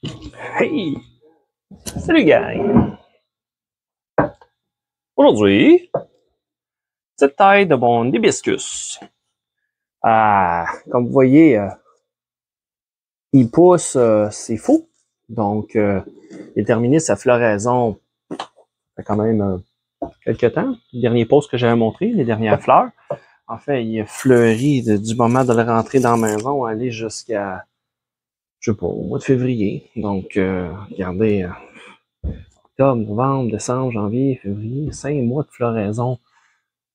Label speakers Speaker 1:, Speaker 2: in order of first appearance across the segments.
Speaker 1: Hey! Salut gang! Aujourd'hui, petite taille de mon hibiscus. Comme vous voyez, il pousse, c'est fou. Donc, il a terminé sa floraison il y a quand même quelques temps. Le dernier post que j'avais montré, les dernières fleurs. En fait, il a fleuri du moment de la rentrée dans la maison, aller jusqu'à, je sais pas, au mois de février. Donc, regardez, octobre, novembre, décembre, janvier, février, 5 mois de floraison.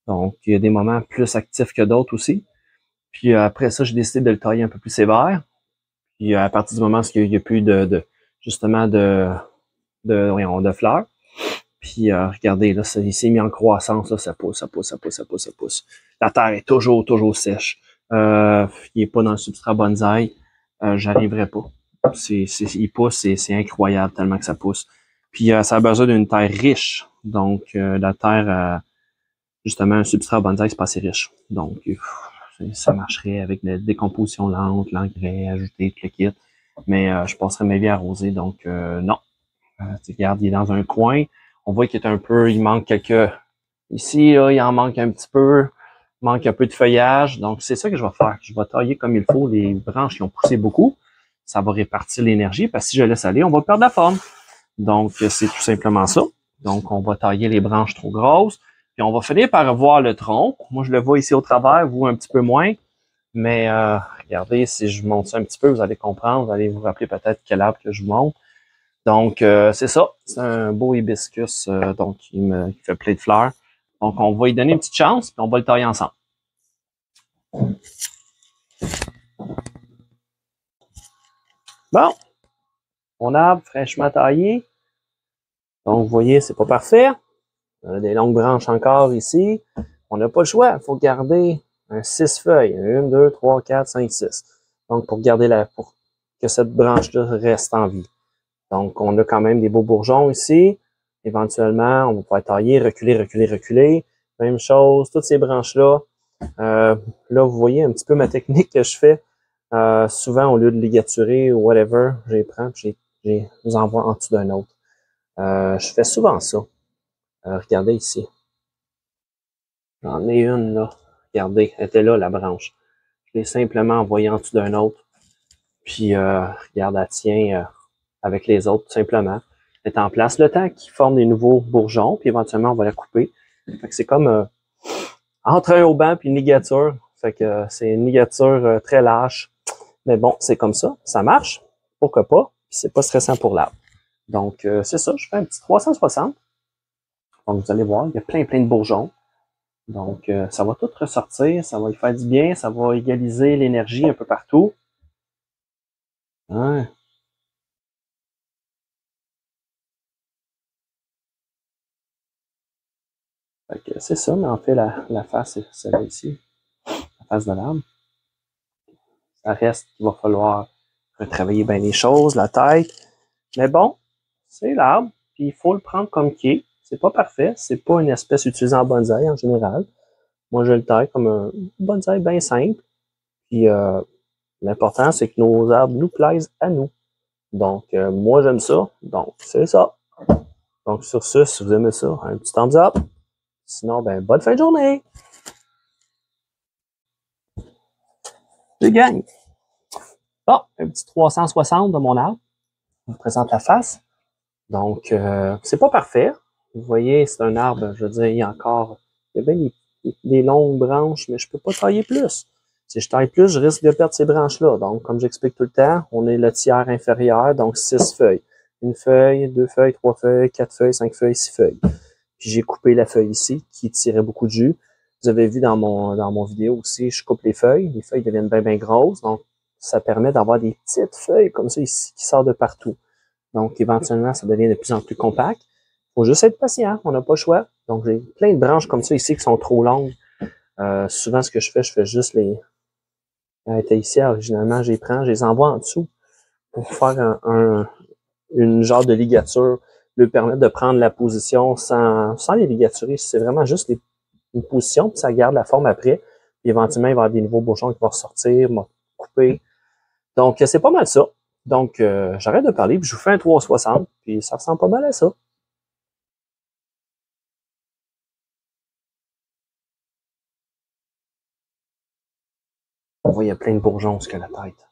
Speaker 1: Donc, il y a des moments plus actifs que d'autres aussi. Puis après ça, j'ai décidé de le tailler un peu plus sévère. Puis à partir du moment où il n'y a plus justement de fleurs. Puis regardez, là, il s'est mis en croissance, là, ça pousse, ça pousse, ça pousse, ça pousse, ça pousse. La terre est toujours sèche. Il n'est pas dans le substrat bonsaï. J'arriverai pas. Il pousse, c'est incroyable tellement que ça pousse. Puis ça a besoin d'une terre riche. Donc la terre, justement, un substrat bonsaï, c'est pas assez riche. Donc ça marcherait avec la décomposition lente, l'engrais, ajouter tout le kit. Mais je passerais ma vie à arroser, donc non. Regarde, il est dans un coin. On voit qu'il est un peu, il manque quelques... Ici, là, il en manque un petit peu. Il manque un peu de feuillage. Donc, c'est ça que je vais faire. Je vais tailler comme il faut les branches qui ont poussé beaucoup. Ça va répartir l'énergie, parce que si je laisse aller, on va perdre la forme. Donc, c'est tout simplement ça. Donc, on va tailler les branches trop grosses. Puis, on va finir par voir le tronc. Moi, je le vois ici au travers, vous un petit peu moins. Mais regardez, si je monte ça un petit peu, vous allez comprendre. Vous allez vous rappeler peut-être quel arbre que je monte. Donc, c'est ça. C'est un beau hibiscus donc qui fait plein de fleurs. Donc, on va lui donner une petite chance, puis on va le tailler ensemble. Bon, mon arbre fraîchement taillé. Donc, vous voyez, c'est pas parfait. On a des longues branches encore ici. On n'a pas le choix. Il faut garder un 6 feuilles. 1, 2, 3, 4, 5, 6. Donc, pour que cette branche-là reste en vie. Donc, on a quand même des beaux bourgeons ici. Éventuellement, on va pouvoir tailler, reculer. Même chose, toutes ces branches-là. Là, vous voyez un petit peu ma technique que je fais. Souvent, au lieu de ligaturer ou whatever, je les prends et je les envoie en dessous d'un autre. Je fais souvent ça. Regardez ici. J'en ai une là. Regardez, elle était là, la branche. Je l'ai simplement envoyée en dessous d'un autre. Puis, regarde, elle tient avec les autres, tout simplement. Elle est en place le temps qui forme des nouveaux bourgeons, puis éventuellement, on va la couper. Fait que c'est comme entre un auban puis une ligature. Fait que c'est une ligature très lâche. Mais bon, c'est comme ça marche. Pourquoi pas? Puis c'est pas stressant pour l'arbre. Donc, c'est ça, je fais un petit 360. Donc, vous allez voir, il y a plein de bourgeons. Donc, ça va tout ressortir, ça va y faire du bien, ça va égaliser l'énergie un peu partout. Hein? Fait que c'est ça, mais en fait, la face, c'est celle-là ici, la face de l'arbre. Ça reste qu'il va falloir retravailler bien les choses, la tête. Mais bon, c'est l'arbre, puis il faut le prendre comme qui est. C'est pas parfait, c'est pas une espèce utilisée en bonsaï en général. Moi, je le taille comme un bonsaï bien simple. Puis l'important, c'est que nos arbres nous plaisent à nous. Donc, moi, j'aime ça. Donc, c'est ça. Donc, sur ce, si vous aimez ça, un petit thumbs up. Sinon, ben, bonne fin de journée. Je gagne. Bon, un petit 360 de mon arbre. Je vous présente la face. Donc, c'est pas parfait. Vous voyez, c'est un arbre, je veux dire, il y a bien des longues branches, mais je peux pas tailler plus. Si je taille plus, je risque de perdre ces branches-là. Donc, comme j'explique tout le temps, on est le tiers inférieur, donc 6 feuilles. Une feuille, 2 feuilles, 3 feuilles, 4 feuilles, 5 feuilles, 6 feuilles. Puis j'ai coupé la feuille ici, qui tirait beaucoup de jus. Vous avez vu dans mon vidéo aussi, je coupe les feuilles. Les feuilles deviennent bien grosses, donc ça permet d'avoir des petites feuilles comme ça ici, qui sortent de partout. Donc, éventuellement, ça devient de plus en plus compact. Faut juste être patient, on n'a pas le choix. Donc, j'ai plein de branches comme ça ici qui sont trop longues. Souvent, ce que je fais juste les... Elles étaient ici, originalement, je les envoie en dessous pour faire une genre de ligature, lui permettre de prendre la position sans les ligaturer. C'est vraiment juste une position, puis ça garde la forme après. Puis éventuellement, il va y avoir des nouveaux bourgeons qui vont ressortir, vont couper. Donc, c'est pas mal ça. Donc, j'arrête de parler, puis je vous fais un 360, puis ça ressemble pas mal à ça. On voit, il y a plein de bourgeons jusqu'à la tête.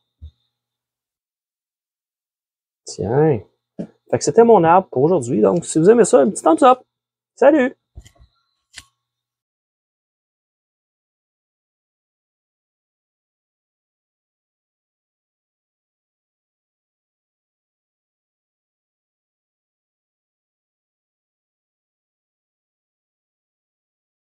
Speaker 1: Tiens. Fait que c'était mon arbre pour aujourd'hui. Donc, si vous aimez ça, un petit thumbs up. Salut!